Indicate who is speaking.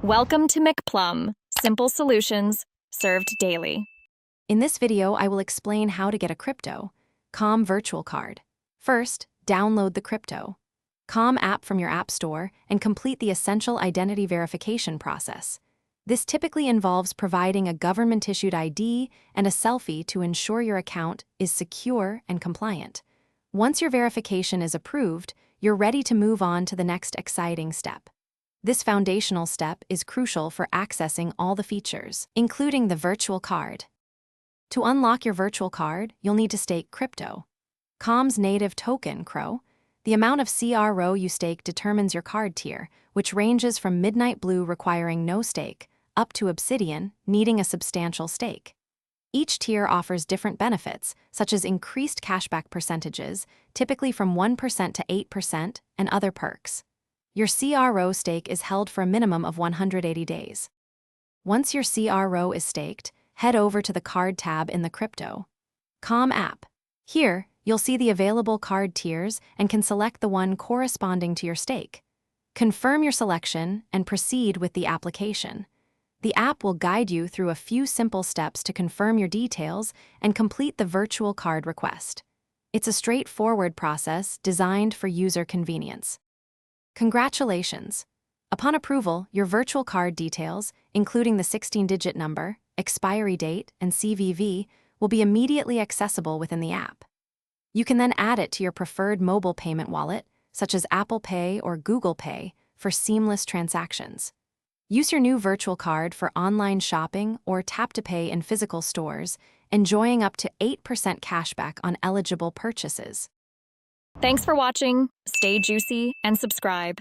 Speaker 1: Welcome to McPlum, simple solutions served daily.
Speaker 2: In this video, I will explain how to get a crypto COM virtual card. First, download the crypto COM app from your app store and complete the essential identity verification process. This typically involves providing a government-issued ID and a selfie to ensure your account is secure and compliant. Once your verification is approved, you're ready to move on to the next exciting step. This foundational step is crucial for accessing all the features, including the virtual card. To unlock your virtual card, you'll need to stake crypto COM's native token, CRO. The amount of CRO you stake determines your card tier, which ranges from Midnight Blue requiring no stake, up to Obsidian, needing a substantial stake. Each tier offers different benefits, such as increased cashback percentages, typically from 1% to 8%, and other perks. Your CRO stake is held for a minimum of 180 days. Once your CRO is staked, head over to the Card tab in the Crypto COM app. Here, you'll see the available card tiers and can select the one corresponding to your stake. Confirm your selection and proceed with the application. The app will guide you through a few simple steps to confirm your details and complete the virtual card request. It's a straightforward process designed for user convenience. Congratulations! Upon approval, your virtual card details, including the 16-digit number, expiry date, and CVV, will be immediately accessible within the app. You can then add it to your preferred mobile payment wallet, such as Apple Pay or Google Pay, for seamless transactions. Use your new virtual card for online shopping or tap-to-pay in physical stores, enjoying up to 8% cashback on eligible purchases.
Speaker 1: Thanks for watching. Stay juicy and subscribe.